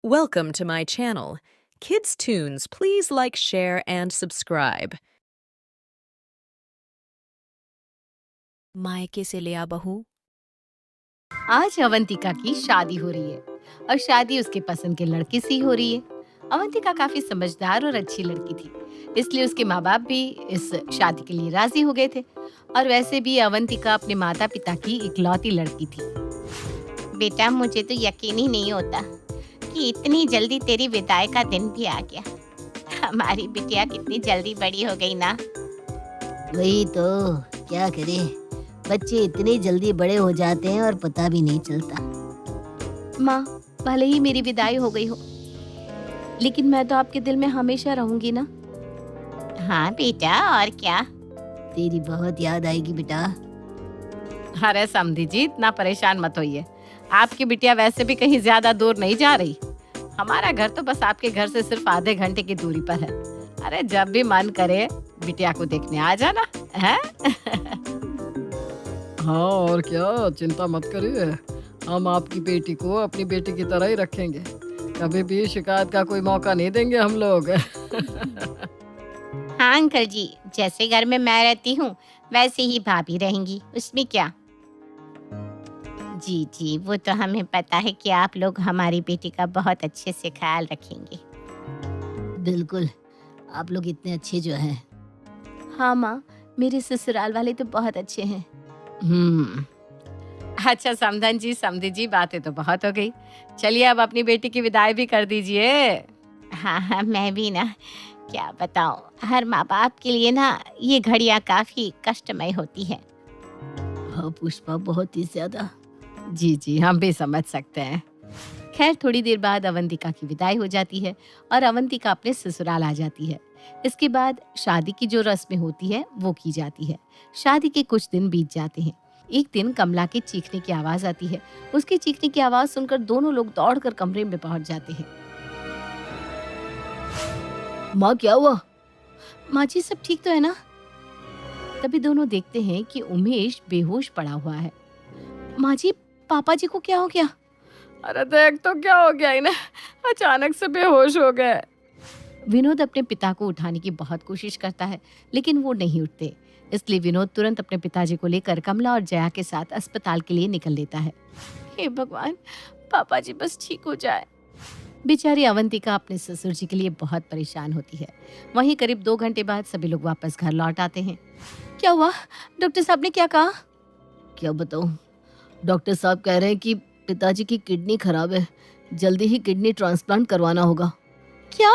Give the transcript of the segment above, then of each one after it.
Welcome to my channel. Kids Tunes, please like, share, and subscribe. मायके से ले आ बहू। आज अवंतिका की शादी हो रही है और शादी उसके पसंद के लड़के से ही हो रही है। अवंतिका काफी समझदार और अच्छी लड़की थी, इसलिए उसके माँ बाप भी इस शादी के लिए राजी हो गए थे। और वैसे भी अवंतिका अपने माता पिता की इकलौती लड़की थी। बेटा, मुझे तो यकीन ही नहीं होता कि इतनी जल्दी तेरी विदाई का दिन भी आ गया। हमारी बिटिया कितनी जल्दी बड़ी हो गई ना। वही तो, क्या करें, बच्चे इतने जल्दी बड़े हो जाते हैं और पता भी नहीं चलता। माँ, भले ही मेरी विदाई हो गई हो, लेकिन मैं तो आपके दिल में हमेशा रहूंगी ना। हाँ बेटा, और क्या। तेरी बहुत याद आएगी बेटा। अरे समधी जी, इतना परेशान मत होइए। आपकी बिटिया वैसे भी कहीं ज्यादा दूर नहीं जा रही। हमारा घर तो बस आपके घर से सिर्फ आधे घंटे की दूरी पर है। अरे जब भी मन करे बिटिया को देखने आ जाना है। हाँ, और क्या, चिंता मत करिए। हम आपकी बेटी को अपनी बेटी की तरह ही रखेंगे। कभी भी शिकायत का कोई मौका नहीं देंगे हम लोग। हाँ अंकल जी, जैसे घर में मैं रहती हूँ वैसे ही भाभी रहेंगी, उसमें क्या। जी जी, वो तो हमें पता है कि आप लोग हमारी बेटी का बहुत अच्छे से ख्याल रखेंगे। बिल्कुल, आप लोग इतने अच्छे जो हैं। हाँ माँ, मेरे ससुराल वाले तो बहुत अच्छे हैं। अच्छा समधन जी, समधी जी, बातें तो बहुत हो गई। चलिए अब अपनी बेटी की विदाई भी कर दीजिए। हाँ हाँ, मैं भी ना क्या बताऊं, हर माँ बाप के लिए ना ये घड़ियां काफी कष्टमय होती है। हाँ पुष्पा, बहुत ही ज्यादा। जी जी, हम भी समझ सकते हैं। खैर, थोड़ी देर बाद अवंतिका की विदाई हो जाती है और अवंतिका अपने ससुराल आ जाती है। इसके बाद शादी की जो रस्में होती है वो की जाती है। शादी के कुछ दिन बीत जाते हैं। एक दिन कमला के चीखने की आवाज आती है। उसके चीखने की आवाज सुनकर दोनों लोग दौड़कर कमरे में पहुंच जाते हैं। माँ, क्या हुआ? माँ जी, सब ठीक तो है ना? तभी दोनों देखते हैं कि उमेश बेहोश पड़ा हुआ है। माँ जी, पापा जी को क्या हो गया? अरे देख तो क्या हो गया इन्हें, अचानक से बेहोश हो गए। विनोद अपने पिता को उठाने की बहुत कोशिश करता है, लेकिन वो नहीं उठते। इसलिए विनोद तुरंत अपने पिताजी को लेकर कमला और जया के साथ अस्पताल के लिए निकल लेता है। हे भगवान, पापा जी बस ठीक हो जाए। बेचारी अवंतिका अपने ससुर जी के लिए बहुत परेशान होती है। वहीं करीब 2 घंटे बाद सभी लोग वापस घर लौट आते हैं। क्या हुआ? डॉक्टर साहब ने क्या कहा? क्या बताऊँ, डॉक्टर साहब कह रहे हैं कि पिताजी की किडनी खराब है, जल्दी ही किडनी ट्रांसप्लांट करवाना होगा। क्या?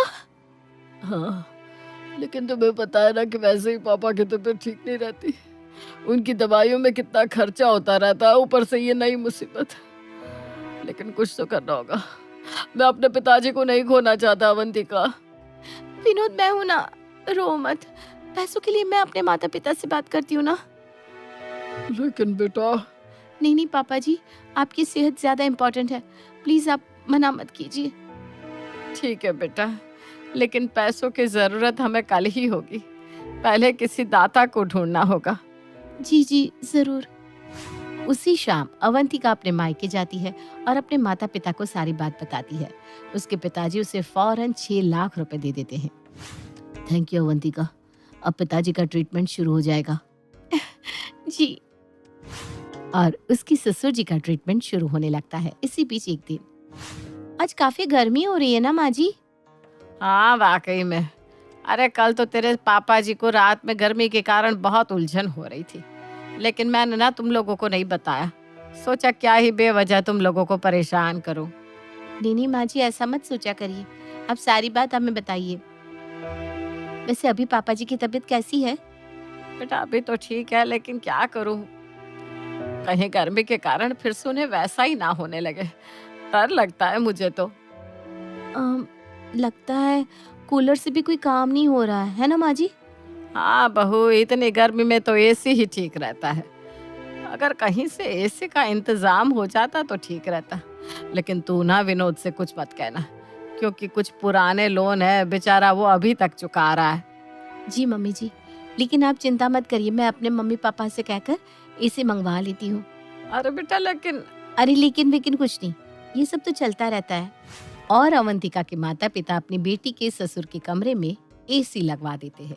हाँ, लेकिन तुम्हें पता है ना कि वैसे ही पापा की तबीयत ठीक नहीं रहती। उनकी दवाइयों में कितना खर्चा होता रहता है, ऊपर से ये नई मुसीबत। लेकिन कुछ तो करना होगा। मैं अपने पिताजी को नहीं खोना चाहता अवंतिका। विनोद, मैं हूं ना, रो मत। पैसों के लिए मैं अपने माता पिता से बात करती हूँ ना। लेकिन बेटा। नहीं नहीं पापा जी, आपकी सेहत ज्यादा इम्पोर्टेंट है। प्लीज आप मना मत कीजिए। ठीक है बेटा, लेकिन पैसों की जरूरत हमें कल ही होगी। पहले किसी दाता को ढूंढना होगा। जी जी जरूर। उसी शाम अवंतिका अपने मायके जाती है और अपने माता पिता को सारी बात बताती है। उसके पिताजी उसे फौरन 6 लाख रुपए दे देते हैं। थैंक यू अवंतिका, अब पिताजी का ट्रीटमेंट शुरू हो जाएगा। जी। और उसकी ससुर जी का ट्रीटमेंट शुरू होने लगता है। इसी बीच एक दिन, आज काफी गर्मी हो रही है ना माँ जी? हाँ वाकई में। अरे कल तो तेरे पापा जी को रात में गर्मी के कारण बहुत उलझन हो रही थी, लेकिन मैंने ना तुम लोगों को नहीं बताया। सोचा क्या ही बेवजह तुम लोगों को परेशान करूं। नहीं माँ जी, ऐसा मत सोचा करिए। अब सारी बात हमें बताइए। वैसे अभी पापा जी की तबीयत कैसी है? बेटा अभी तो ठीक है, लेकिन क्या करूं, कहीं गर्मी के कारण फिर से उन्हें वैसा ही ना होने लगे। डर लगता है मुझे तो। लगता है कूलर से भी कोई काम नहीं हो रहा है ना माँ जी? हाँ बहू, इतनी गर्मी में तो एसी ही ठीक रहता है। अगर कहीं से एसी का इंतजाम हो जाता तो ठीक रहता। लेकिन तू ना विनोद से कुछ मत कहना, क्योंकि कुछ पुराने लोन है, बेचारा वो अभी तक चुका रहा है। जी मम्मी जी, लेकिन आप चिंता मत करिए, मैं अपने मम्मी पापा से कहकर एसी मंगवा लेती हूँ। अरे बेटा लेकिन। अरे लेकिन कुछ नहीं, ये सब तो चलता रहता है। और अवंतिका के माता पिता अपनी बेटी के ससुर के कमरे में एसी लगवा देते हैं।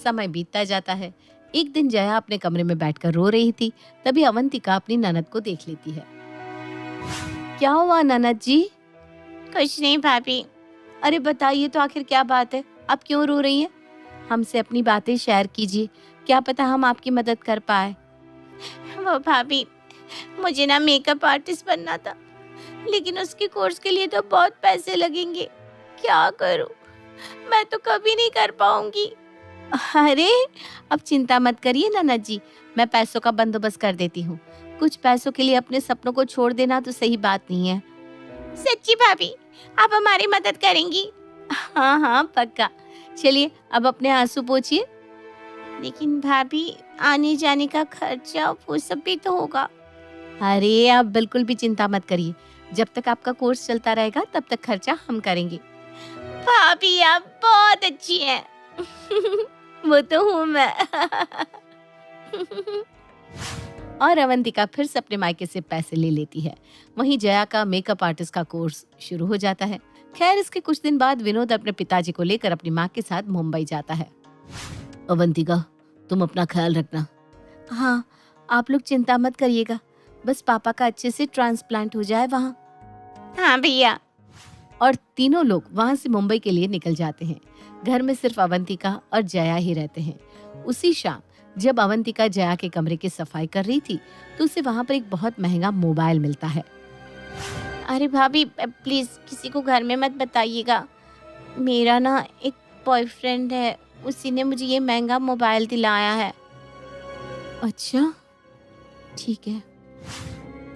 समय बीतता जाता है। एक दिन जया अपने कमरे में बैठकर रो रही थी, तभी अवंतिका अपनी ननद को देख लेती है। क्या हुआ ननद जी? कुछ नहीं भाभी। अरे बताइए तो आखिर क्या बात है, आप क्यों रो रही हैं? हमसे अपनी बातें शेयर कीजिए, क्या पता हम आपकी मदद कर पाए। वो भाभी, मुझे ना मेकअप आर्टिस्ट बनना था, लेकिन उसके कोर्स के लिए तो बहुत पैसे लगेंगे। क्या करूं? मैं तो कभी नहीं कर पाऊंगी। अरे अब चिंता मत करिए ननद जी, मैं पैसों का बंदोबस्त कर देती हूँ। कुछ पैसों के लिए अपने सपनों को छोड़ देना तो सही बात नहीं है। सच्ची भाभी, आप हमारी मदद करेंगी? हाँ हाँ पक्का। चलिए अब अपने आंसू पोंछिए। लेकिन भाभी, आने जाने का खर्चा वो सब भी तो होगा। अरे आप बिल्कुल भी चिंता मत करिए, जब तक आपका कोर्स चलता रहेगा तब तक खर्चा हम करेंगे। भाभी आप बहुत अच्छी हैं। वो तो हूँ मैं। और अवंतिका फिर से अपने मायके से पैसे ले लेती है। वहीं जया का मेकअप आर्टिस्ट का कोर्स शुरू हो जाता है। खैर इसके कुछ दिन बाद विनोद अपने पिताजी को लेकर अपनी माँ के साथ मुंबई जाता है। अवंतिका, तुम अपना ख्याल रखना। हाँ, आप लोग चिंता मत करिएगा, बस पापा का अच्छे से ट्रांसप्लांट हो जाए वहाँ। हाँ भैया। और तीनों लोग वहाँ से मुंबई के लिए निकल जाते हैं। घर में सिर्फ अवंतिका और जया ही रहते हैं। उसी शाम जब अवंतिका जया के कमरे की सफाई कर रही थी तो उसे वहाँ पर एक बहुत महंगा मोबाइल मिलता है। अरे भाभी, प्लीज किसी को घर में मत बताइएगा। मेरा ना एक बॉयफ्रेंड है, उसी ने मुझे ये महंगा मोबाइल दिलाया है। अच्छा ठीक है।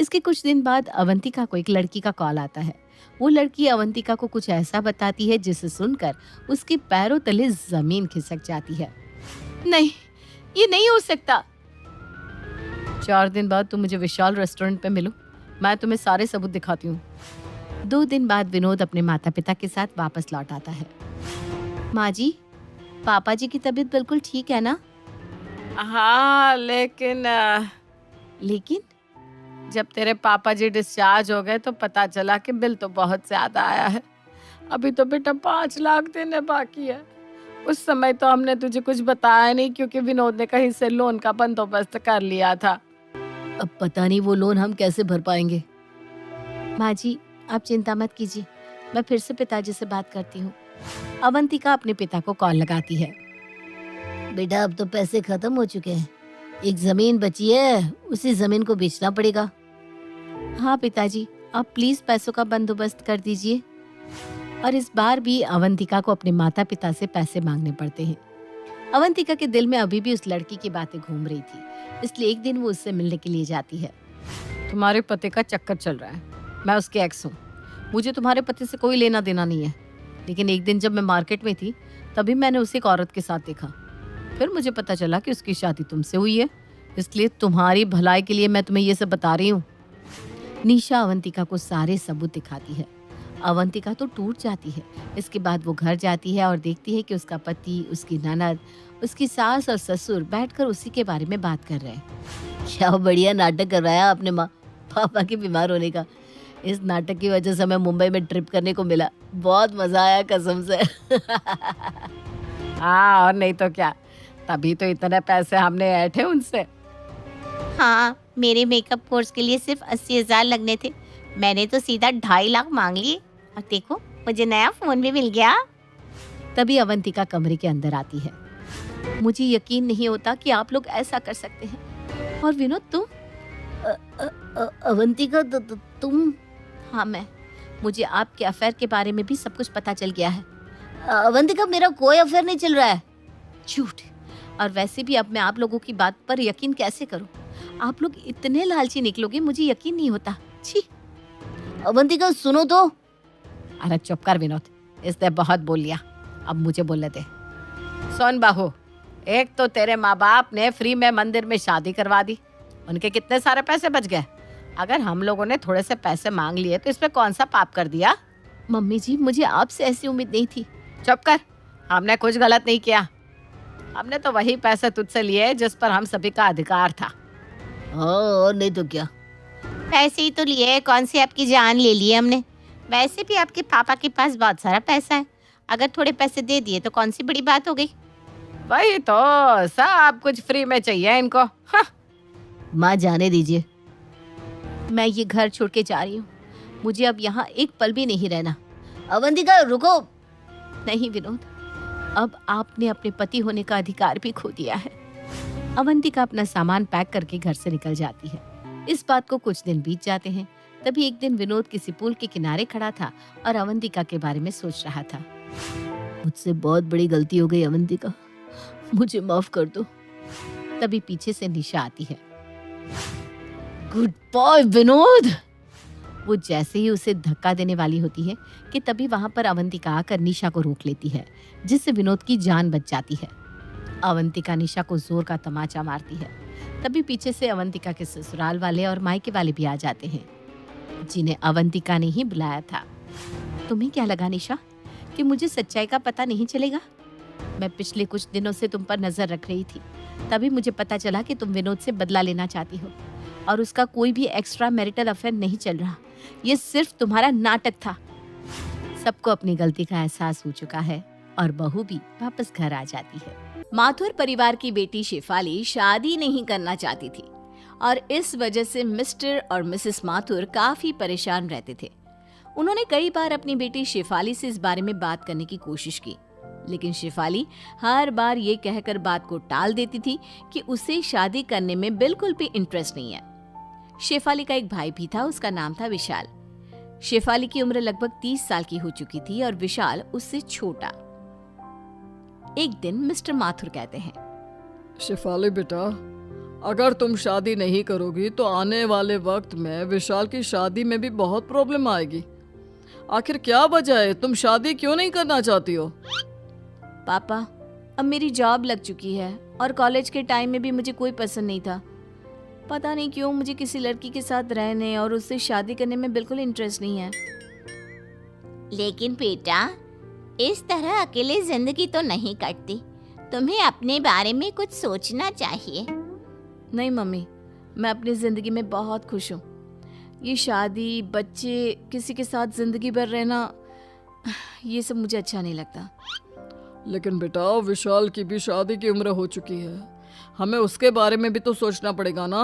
इसके कुछ दिन बाद अवंतिका को एक लड़की का कॉल आता है। वो लड़की अवंतिका को कुछ ऐसा बताती है जिसे सुनकर उसके पैरों तले जमीन खिसक जाती है। नहीं, ये नहीं हो सकता। 4 दिन बाद तुम मुझे विशाल रेस्टोरेंट पे मिलो, मैं तुम्हें सारे सबूत दिखाती हूँ। 2 दिन बाद विनोद अपने माता पिता के साथ वापस लौट आता है। माँ जी, पापा जी की तबीयत बिल्कुल ठीक है ना? हाँ, लेकिन लेकिन जब तेरे पापा जी डिस्चार्ज हो गए तो पता चला कि बिल तो बहुत ज्यादा आया है। अभी तो बेटा 5 लाख देने बाकी है। उस समय तो हमने तुझे कुछ बताया नहीं, क्योंकि विनोद ने कहीं से लोन का बंदोबस्त कर लिया था। अब पता नहीं वो लोन हम कैसे भर पाएंगे। माँ जी आप चिंता मत कीजिए, मैं फिर से पिताजी से बात करती हूँ। अवंतिका अपने पिता को कॉल लगाती है। बेटा, अब तो पैसे खत्म हो चुके हैं, एक जमीन बची है, उसी जमीन को बेचना पड़ेगा। हाँ पिताजी, आप प्लीज पैसों का बंदोबस्त कर दीजिए। और इस बार भी अवंतिका को अपने माता पिता से पैसे मांगने पड़ते हैं। अवंतिका के दिल में अभी भी उस लड़की की बातें घूम रही थी, इसलिए एक दिन वो उससे मिलने के लिए जाती है। तुम्हारे पति का चक्कर चल रहा है, मैं उसके एक्स हूँ, मुझे तुम्हारे पति से कोई लेना देना नहीं है। लेकिन एक दिन जब मैं मार्केट में थी तभी मैंने उसे एक औरत के साथ देखा। फिर मुझे पता चला कि उसकी शादी तुमसे हुई है, इसलिए तुम्हारी भलाई के लिए मैं तुम्हें ये सब बता रही हूँ। निशा अवंतिका को सारे सबूत दिखाती है। अवंतिका तो टूट जाती है। इसके बाद वो घर जाती है और देखती है कि उसका पति, उसकी ननद, उसकी सास और ससुर बैठकर उसी के बारे में बात कर रहे हैं। क्या बढ़िया नाटक कर रहा है आपने माँ, पापा के बीमार होने का। इस नाटक की वजह से हमें मुंबई में ट्रिप करने को मिला, बहुत मजा आया कसम से। हाँ, और नहीं तो क्या, तभी तो इतने पैसे हमने ऐंठे उनसे। हाँ, मेरे मेकअप कोर्स के लिए सिर्फ 80,000 लगने थे, मैंने तो सीधा 2.5 लाख मांग लिए। और देखो, मुझे नया फोन भी मिल गया। तभी अवंतिका कमरे के अंदर आती है। मुझे यकीन नहीं होता कि आप लोग ऐसा कर सकते हैं। और विनोद तुम? अवंतिका, तुम? हाँ मैं। मुझे आपके अफेयर के बारे में भी सब कुछ पता चल गया है। अवंतिका, मेरा कोई अफेयर नहीं चल रहा है। झूठ। और वैसे भी अब मैं आप लोगों की बात पर यकीन कैसे करूं? आप लोग इतने लालची निकलोगे, मुझे यकीन नहीं होता। छी। अवंतिका सुनो तो। अरे चुप कर विनोद, इसने बहुत बोल लिया, अब मुझे बोलने दे। सुन बहू, एक तो तेरे माँ बाप ने फ्री में मंदिर में शादी करवा दी, उनके कितने सारे पैसे बच गए। अगर हम लोगों ने थोड़े से पैसे मांग लिए तो इसमें कौन सा पाप कर दिया? मम्मी जी, मुझे आपसे ऐसी उम्मीद नहीं थी। चुप कर, हमने कुछ गलत नहीं किया। हमने तो वही पैसे तुझसे लिए जिस पर हम सभी का अधिकार था। और नहीं तो क्या। पैसे ही तो लिए, कौन सी आपकी जान ले ली हमने। वैसे भी आपके पापा के पास बहुत सारा पैसा है, अगर थोड़े पैसे दे दिए तो कौन सी बड़ी बात हो गई। वही तो, सब कुछ फ्री में चाहिए इनको। हाँ। माँ जाने दीजिए, मैं ये घर छोड़ के जा रही हूँ, मुझे अब यहाँ एक पल भी नहीं रहना। अवंतिका रुको। नहीं विनोद, अब आपने अपने पति होने का अधिकार भी खो दिया है। अवंतिका अपना सामान पैक करके घर से निकल जाती है। इस बात को कुछ दिन बीत जाते हैं। तभी एक दिन विनोद किसी पुल के किनारे खड़ा था और अवंतिका के बारे में सोच रहा था। मुझसे बहुत बड़ी गलती हो गई अवंतिका, मुझे माफ कर दो। तभी पीछे से निशा आती है। Good boy Vinod. वो जैसे ही उसे धक्का देने वाली होती है कि तभी वहां पर अवंतिका आकर निशा को रोक लेती है, जिससे विनोद की जान बच जाती है। अवंतिका निशा को जोर का तमाचा मारती है। तभी पीछे से अवंतिका के ससुराल वाले और मायके वाले भी आ जाते हैं, जिन्हें अवंतिका ने ही बुलाया था। तुम्हें क्या लगा निशा कि मुझे सच्चाई का पता नहीं चलेगा? मैं पिछले कुछ दिनों से तुम पर नजर रख रही थी, तभी मुझे पता चला कि तुम विनोद से बदला लेना चाहती हो और उसका कोई भी एक्स्ट्रा मैरिटल अफेयर नहीं चल रहा। ये सिर्फ तुम्हारा नाटक था। सबको अपनी गलती का एहसास हो चुका है और बहू भी वापस घर आ जाती है। माथुर परिवार की बेटी शेफाली शादी नहीं करना चाहती थी और इस वजह से मिस्टर और मिसेस माथुर काफी परेशान रहते थे। उन्होंने कई बार अपनी बेटी शेफाली से इस बारे में बात करने की कोशिश की, लेकिन शेफाली हर बार ये कहकर बात को टाल देती थी कि उसे शादी करने में बिल्कुल भी इंटरेस्ट नहीं है। शेफाली का एक भाई भी था, उसका नाम था विशाल। शेफाली की उम्र लगभग 30 साल की हो चुकी थी और विशाल उससे छोटा। एक दिन मिस्टर माथुर कहते हैं, शेफाली बेटा, अगर तुम शादी नहीं करोगी तो आने वाले वक्त में विशाल की शादी में भी बहुत प्रॉब्लम आएगी। आखिर क्या वजह है, तुम शादी क्यों नहीं करना चाहती हो? पापा, अब मेरी जॉब लग चुकी है और कॉलेज के टाइम में भी मुझे कोई पसंद नहीं था। पता नहीं क्यों मुझे किसी लड़की के साथ रहने और उससे शादी करने में बिल्कुल इंटरेस्ट नहीं है। लेकिन बेटा, इस तरह अकेले जिंदगी तो नहीं कटती, तुम्हें अपने बारे में कुछ सोचना चाहिए। नहीं मम्मी, मैं अपनी जिंदगी में बहुत खुश हूँ। ये शादी, बच्चे, किसी के साथ जिंदगी भर रहना, ये सब मुझे अच्छा नहीं लगता। लेकिन बेटा, विशाल की भी शादी की उम्र हो चुकी है, हमें उसके बारे में भी तो सोचना पड़ेगा ना।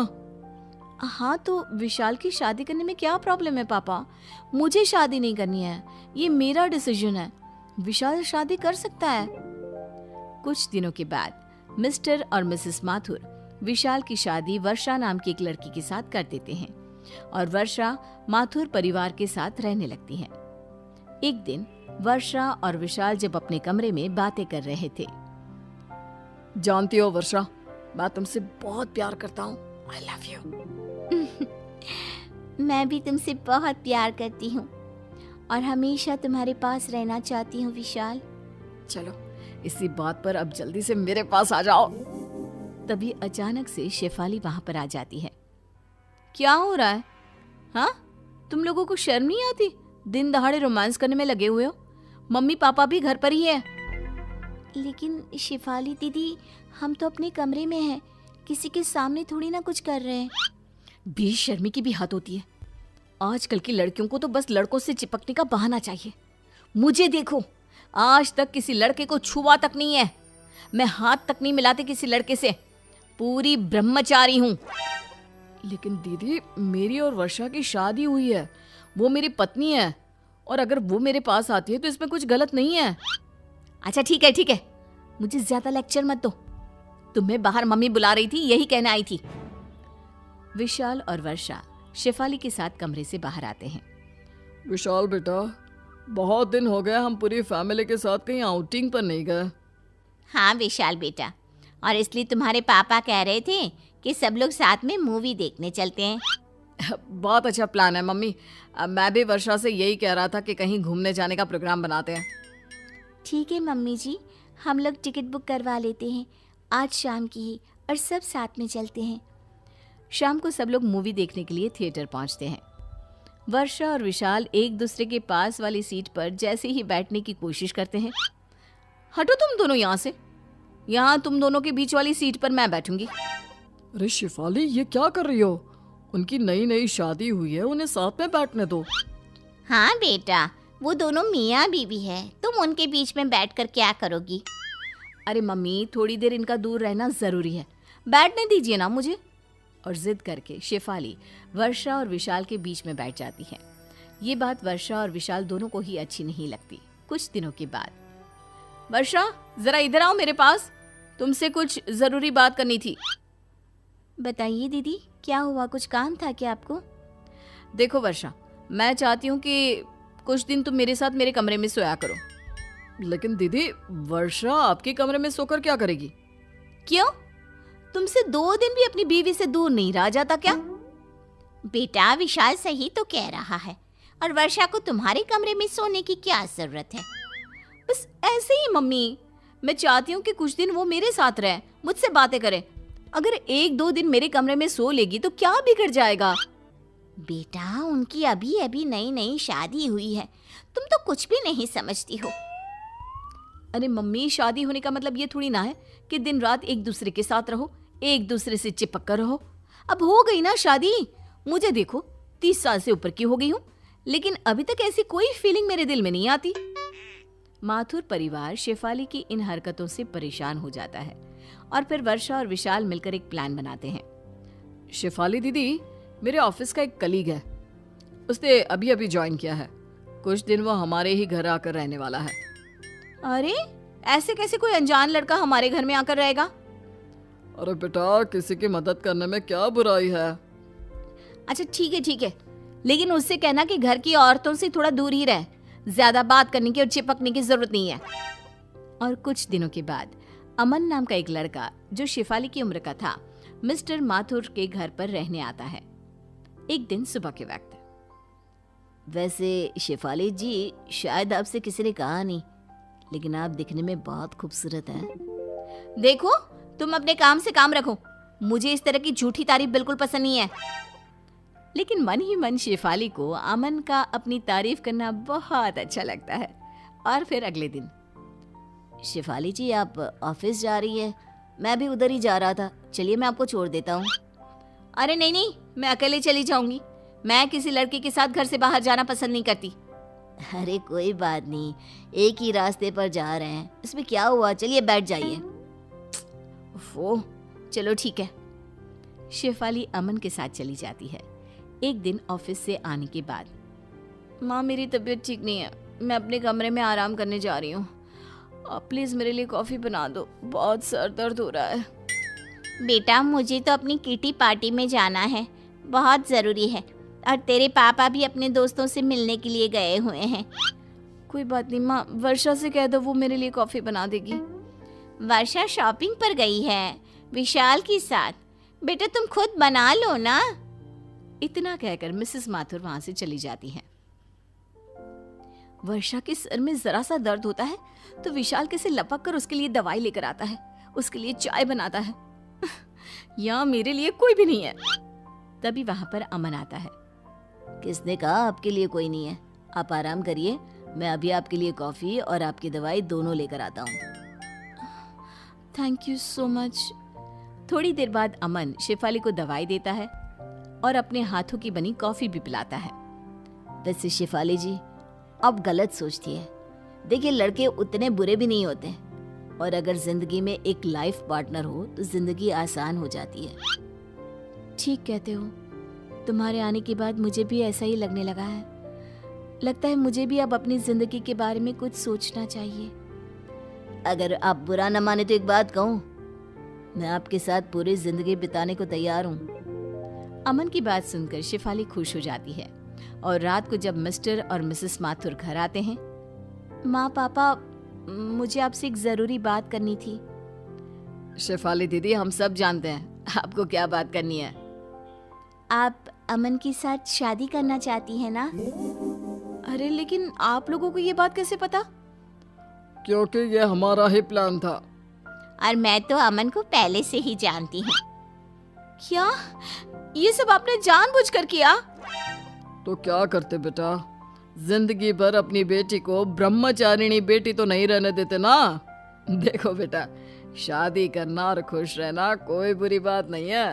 हाँ, तो विशाल की शादी करने में क्या प्रॉब्लम है पापा? मुझे शादी नहीं करनी है, ये मेरा डिसीजन है। विशाल शादी कर सकता है। कुछ दिनों के बाद मिस्टर और मिसेस माथुर विशाल की शादी वर्षा नाम की एक लड़की के साथ कर देते हैं और वर्षा माथुर परिवार के साथ रहने लगती है। एक दिन वर्षा और विशाल जब अपने कमरे में बातें कर रहे थे। जानती हो वर्षा, मैं तुमसे बहुत प्यार करता हूँ। I love you. मैं भी तुमसे बहुत प्यार करती हूँ और हमेशा तुम्हारे पास रहना चाहती हूँ विशाल। चलो, इसी बात पर अब जल्दी से मेरे पास आ जाओ। तभी अचानक से शेफाली वहां पर आ जाती है। क्या हो रहा है? हाँ, तुम लोगों को शर्म नहीं आती? दिन दहाड़े रोमांस करने में लगे हुए हो। मम्मी पापा भी घर पर ही है। लेकिन शेफाली दीदी, हम तो अपने कमरे में हैं, किसी के सामने थोड़ी ना कुछ कर रहे हैं। बेशर्मी की भी हद होती है। आजकल की लड़कियों को तो बस लड़कों से चिपकने का बहाना चाहिए। मुझे देखो, आज तक किसी लड़के को छुआ तक नहीं है। मैं हाथ तक नहीं मिलाती किसी लड़के से। पूरी ब्रह्मचारी हूँ। लेकिन दीदी, मेरी और वर्षा की शादी हुई है, वो मेरी पत्नी है और अगर वो मेरे पास आती है तो इसमें कुछ गलत नहीं है। अच्छा ठीक है ठीक है, मुझे ज्यादा लेक्चर मत दो। तुम्हें बाहर मम्मी बुला रही थी, यही कहने आई थी। विशाल और वर्षा शेफाली के साथ कमरे से बाहर आते हैं। विशाल बेटा, बहुत दिन हो गए हम पूरी फैमिली के साथ कहीं आउटिंग पर नहीं गए। हाँ विशाल बेटा, और इसलिए तुम्हारे पापा कह रहे थे कि सब लोग साथ में मूवी देखने चलते हैं। बहुत अच्छा प्लान है मम्मी। मैं भी वर्षा से यही कह रहा था कि कहीं घूमने जाने का प्रोग्राम बनाते हैं। ठीक है मम्मी जी, हम लोग टिकट बुक करवा लेते हैं आज शाम की ही, और सब साथ में चलते हैं। शाम को सब लोग मूवी देखने के लिए थिएटर पहुंचते हैं। वर्षा और विशाल एक दूसरे के पास वाली सीट पर जैसे ही बैठने की कोशिश करते हैं। हटो तुम दोनों यहाँ से, यहाँ तुम दोनों के बीच वाली सीट पर मैं बैठूंगी। अरे शेफाली, ये क्या कर रही हो? उनकी नई नई शादी हुई है, उन्हें साथ में बैठने दो। हाँ बेटा, वो दोनों मियाँ बीवी है, तुम उनके बीच में बैठकर क्या करोगी? अरे मम्मी, थोड़ी देर इनका दूर रहना ज़रूरी है, बैठने दीजिए ना मुझे। और जिद करके शेफाली वर्षा और विशाल के बीच में बैठ जाती है। ये बात वर्षा और विशाल दोनों को ही अच्छी नहीं लगती। कुछ दिनों के बाद, वर्षा जरा इधर आओ मेरे पास, तुमसे कुछ ज़रूरी बात करनी थी। बताइए दीदी, क्या हुआ? कुछ काम था क्या आपको? देखो वर्षा, मैं चाहती हूँ कि कुछ दिन तुम मेरे साथ मेरे कमरे में सोया करो। लेकिन दीदी, वर्षा आपके कमरे में सोकर क्या करेगी? क्यों? तुमसे 2 दिन भी अपनी बीवी से दूर नहीं रहा जाता क्या? बेटा, विशाल सही तो कह रहा है, और वर्षा को तुम्हारे कमरे में सोने की क्या जरूरत है? बस ऐसे ही मम्मी, मैं चाहती हूँ कि कुछ दिन वो मेरे साथ रहे, मुझसे बातें करे। अगर 1-2 दिन मेरे कमरे में सो लेगी तो क्या बिगड़ जाएगा? बेटा, उनकी अभी अभी नई नई शादी हुई है, तुम तो कुछ भी नहीं समझती हो। अरे मम्मी, शादी होने का मतलब ये थोड़ी ना है कि दिन रात एक दूसरे के साथ रहो, एक दूसरे से चिपक कर रहो। अब हो गई ना शादी, मुझे देखो 30 साल से ऊपर की हो गई हूँ, लेकिन अभी तक ऐसी कोई फीलिंग मेरे दिल में नहीं आती। माथुर परिवार शेफाली की इन हरकतों से परेशान हो जाता है और फिर वर्षा और विशाल मिलकर एक प्लान बनाते हैं। शेफाली दीदी, मेरे ऑफिस का एक कलीग है, उसने अभी अभी ज्वाइन किया है। कुछ दिन वो हमारे ही घर आकर रहने वाला है। अरे, ऐसे कैसे कोई अनजान लड़का हमारे घर में आकर रहेगा? अरे बेटा, किसी की मदद करने में क्या बुराई है? अच्छा ठीक है, लेकिन उससे कहना कि घर की औरतों से थोड़ा दूर ही रहे, ज्यादा बात करने की और चिपकने की जरूरत नहीं है। और कुछ दिनों के बाद अमन नाम का एक लड़का, जो शेफाली की उम्र का था, मिस्टर माथुर के घर पर रहने आता है। एक दिन सुबह के वक्त, वैसे शेफाली जी, शायद आपसे किसी ने कहा नहीं, लेकिन आप दिखने में बहुत खूबसूरत हैं। देखो, तुम अपने काम से काम रखो, मुझे इस तरह की झूठी तारीफ बिल्कुल पसंद नहीं है। लेकिन मन ही मन शेफाली को अमन का अपनी तारीफ करना बहुत अच्छा लगता है। और फिर अगले दिन, शेफाली जी, आप ऑफिस जा रही हैं? मैं भी उधर ही जा रहा था, चलिए मैं आपको छोड़ देता हूँ। अरे नहीं, मैं अकेले चली जाऊंगी। मैं किसी लड़के के साथ घर से बाहर जाना पसंद नहीं करती। अरे कोई बात नहीं, एक ही रास्ते पर जा रहे हैं, इसमें क्या हुआ, चलिए बैठ जाइए। वो चलो ठीक है। शेफाली अमन के साथ चली जाती है। एक दिन ऑफिस से आने के बाद, माँ मेरी तबीयत ठीक नहीं है, मैं अपने कमरे में आराम करने जा रही हूँ, आप प्लीज़ मेरे लिए कॉफ़ी बना दो, बहुत सर दर्द हो रहा है। बेटा, मुझे तो अपनी किटी पार्टी में जाना है, बहुत ज़रूरी है, और तेरे पापा भी अपने दोस्तों से मिलने के लिए गए हुए हैं। कोई बात नहीं माँ, वर्षा से कह दो, वो मेरे लिए कॉफ़ी बना देगी। वर्षा शॉपिंग पर गई है विशाल के साथ, बेटा तुम खुद बना लो ना। इतना कहकर मिसेस माथुर वहां से चली जाती हैं। वर्षा के सर में जरा सा दर्द होता है तो विशाल कैसे लपक कर उसके लिए दवाई लेकर आता है, उसके लिए चाय बनाता है। यहाँ मेरे लिए कोई भी नहीं है। तभी वहां पर अमन आता है। किसने कहा आपके लिए कोई नहीं है? आप आराम करिए, मैं अभी आपके लिए कॉफी और आपकी दवाई दोनों लेकर आता हूँ। Thank you so much. थोड़ी देर बाद अमन शेफाली को दवाई देता है और अपने हाथों की बनी कॉफी भी पिलाता है। वैसे शेफाली जी, आप गलत सोचती है। देखिए, लड़के उतने बुरे भी नहीं होते, और अगर जिंदगी में एक लाइफ पार्टनर हो तो जिंदगी आसान हो जाती है। ठीक कहते हो, तुम्हारे आने के बाद मुझे भी ऐसा ही लगने लगा है। लगता है मुझे भी अब अपनी जिंदगी के बारे में कुछ सोचना चाहिए। अगर आप बुरा न माने तो एक बात कहूँ, मैं आपके साथ पूरी जिंदगी बिताने को तैयार हूँ। अमन की बात सुनकर शेफाली खुश हो जाती है और रात को जब मिस्टर और मिसेस माथुर घर आते हैं, माँ पापा, मुझे आपसे एक जरूरी बात करनी थी। शेफाली दीदी, हम सब जानते हैं आपको क्या बात करनी है। आप अमन के साथ शादी करना चाहती है ना? अरे लेकिन आप लोगों को ये बात कैसे पता? क्योंकि ये हमारा ही प्लान था। और मैं तो अमन को पहले से ही जानती हूँ। क्या ये सब आपने जानबूझकर किया? तो क्या करते बेटा, जिंदगी भर अपनी बेटी को ब्रह्मचारिणी बेटी तो नहीं रहने देते ना। देखो बेटा, शादी करना और खुश रहना कोई बुरी बात नहीं है।